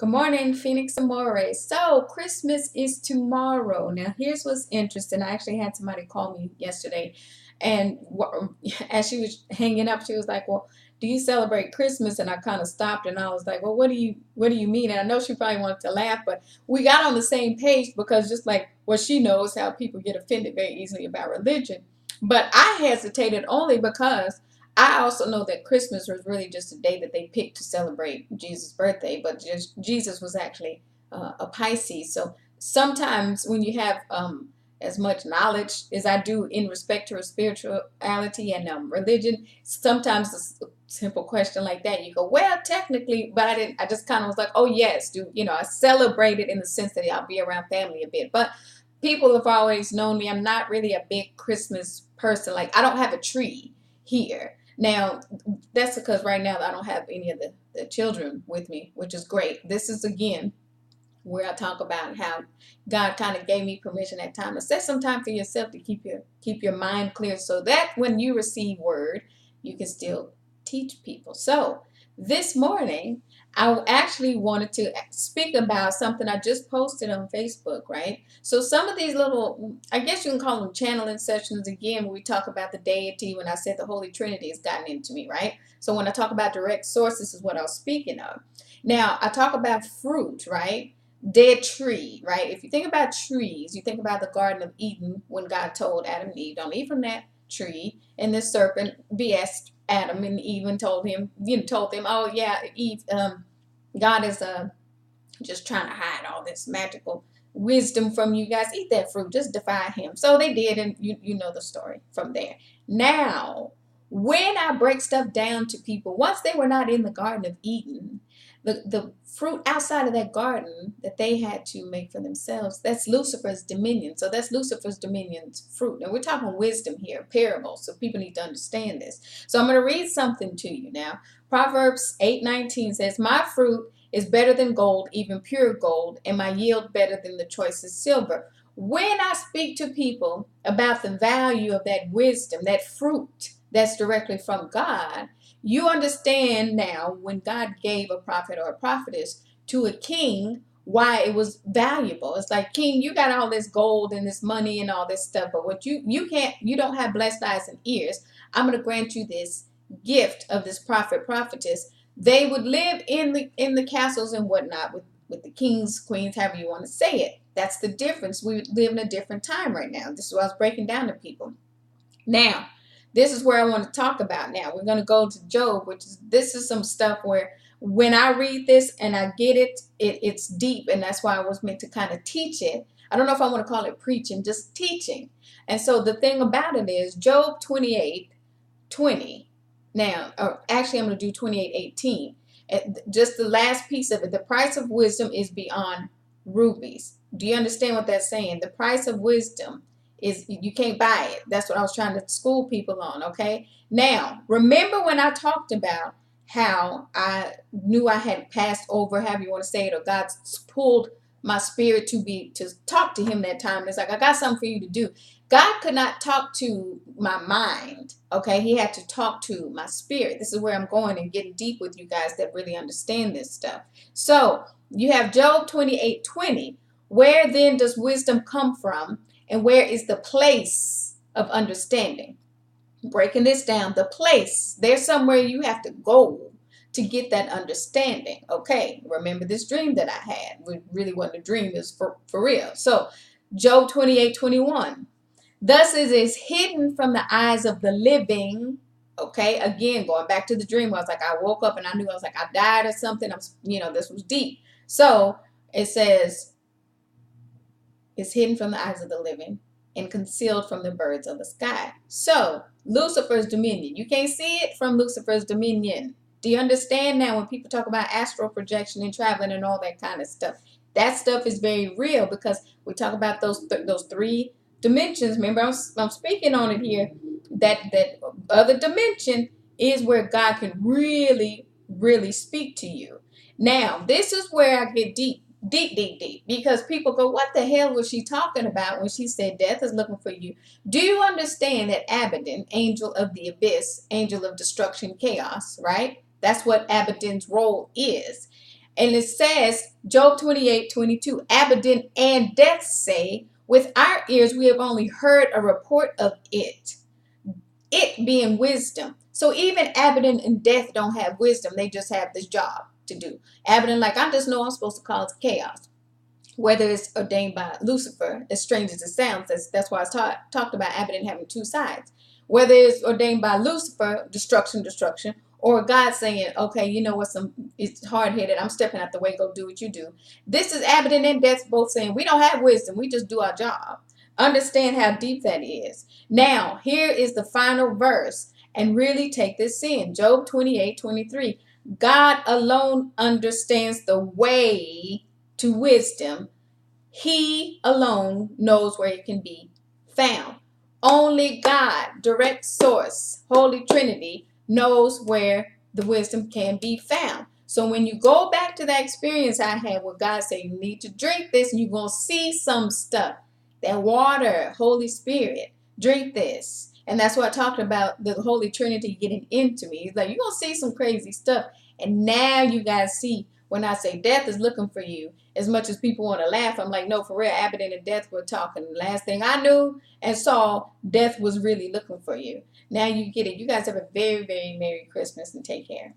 Good morning, Phoenix Amore. So, Christmas is tomorrow. Now, here's what's interesting. I actually had somebody call me yesterday, and as she was hanging up, she was like, "Well, do you celebrate Christmas?" And I kind of stopped, and I was like, "Well, what do you mean?" And I know she probably wanted to laugh, but we got on the same page because just like what she knows, how people get offended very easily about religion. But I hesitated only because I also know that Christmas was really just a day that they picked to celebrate Jesus' birthday, but just Jesus was actually a Pisces. So sometimes when you have as much knowledge as I do in respect to spirituality and religion, sometimes a simple question like that, you go, well, technically, but I didn't. I just kind of was like, oh yes, I celebrate it in the sense that I'll be around family a bit, but people have always known me. I'm not really a big Christmas person. Like I don't have a tree here. Now, that's because right now I don't have any of the children with me, which is great. This is again where I talk about how God kind of gave me permission at time to set some time for yourself to keep your mind clear so that when you receive word, you can still teach people. So this morning, I actually wanted to speak about something I just posted on Facebook, right? So some of these little, I guess you can call them channeling sessions again, when we talk about the deity, when I said the Holy Trinity has gotten into me, right? So when I talk about direct sources is what I was speaking of. Now, I talk about fruit, right? Dead tree, right? If you think about trees, you think about the Garden of Eden when God told Adam and Eve, don't eat from that tree. And the serpent BS Adam and Eve and told them, oh yeah, Eve, God is just trying to hide all this magical wisdom from you guys. Eat that fruit, just defy him. So they did, and you know the story from there. Now, when I break stuff down to people, once they were not in the Garden of Eden, the fruit outside of that garden that they had to make for themselves, that's Lucifer's dominion. So that's Lucifer's dominion's fruit. And we're talking wisdom here, parables, so people need to understand this. So I'm going to read something to you now. Proverbs 8:19 says, my fruit is better than gold, even pure gold, and my yield better than the choicest silver. When I speak to people about the value of that wisdom, that fruit that's directly from God, you understand now when God gave a prophet or a prophetess to a king, why it was valuable. It's like, king, you got all this gold and this money and all this stuff, but what you don't have blessed eyes and ears. I'm going to grant you this gift of this prophet, prophetess. They would live in the castles and whatnot with the kings, queens, however you want to say it. That's the difference. We live in a different time right now. This is what I was breaking down to people. Now, this is where I want to talk about now. We're going to go to Job, this is some stuff where when I read this and I get it's deep, and that's why I was meant to kind of teach it. I don't know if I want to call it preaching, just teaching. And so the thing about it is Job 28:20. Now, or actually I'm going to do 28:18. Just the last piece of it. The price of wisdom is beyond rubies. Do you understand what that's saying? The price of wisdom is you can't buy it. That's what I was trying to school people on, okay? Now, remember when I talked about how I knew I had passed over, however you want to say it, or God pulled my spirit to talk to him that time. It's like, I got something for you to do. God could not talk to my mind, okay? He had to talk to my spirit. This is where I'm going and getting deep with you guys that really understand this stuff. So you have Job 28:20. Where then does wisdom come from? And where is the place of understanding? Breaking this down, the place, there's somewhere you have to go to get that understanding. Okay, remember this dream that I had. It really wasn't a dream, it was for real. So Job 28:21. Thus it is hidden from the eyes of the living. Okay, again, going back to the dream, I was like, I woke up and I knew I was like, I died or something. This was deep. So it says, it's hidden from the eyes of the living and concealed from the birds of the sky. So, Lucifer's dominion. You can't see it from Lucifer's dominion. Do you understand now when people talk about astral projection and traveling and all that kind of stuff? That stuff is very real because we talk about those three dimensions. Remember, I'm speaking on it here. That other dimension is where God can really, really speak to you. Now, this is where I get deep, because people go, what the hell was she talking about when she said death is looking for you? Do you understand that Abaddon, angel of the abyss, angel of destruction, chaos, right? That's what Abaddon's role is. And it says, Job 28:22, Abaddon and Death say, with our ears we have only heard a report of it, it being wisdom. So even Abaddon and Death don't have wisdom. They just have this job to do. Abaddon, like, I just know I'm supposed to cause chaos. Whether it's ordained by Lucifer, as strange as it sounds, that's why I talked about Abaddon having two sides. Whether it's ordained by Lucifer, destruction, destruction, or God saying, okay, you know what, it's hard-headed, I'm stepping out the way, go do what you do. This is Abaddon and Death both saying, we don't have wisdom, we just do our job. Understand how deep that is. Now, here is the final verse, and really take this in. Job 28:23. God alone understands the way to wisdom. He alone knows where it can be found. Only God, direct source, Holy Trinity, knows where the wisdom can be found. So when you go back to that experience I had where God said you need to drink this, and you're going to see some stuff. That water, Holy Spirit, drink this. And that's what I talked about, the Holy Trinity getting into me. It's like, you're going to see some crazy stuff. And now you guys see, when I say death is looking for you, as much as people want to laugh, I'm like, no, for real, Abaddon and Death were talking. Last thing I knew and saw, death was really looking for you. Now you get it. You guys have a very, very Merry Christmas and take care.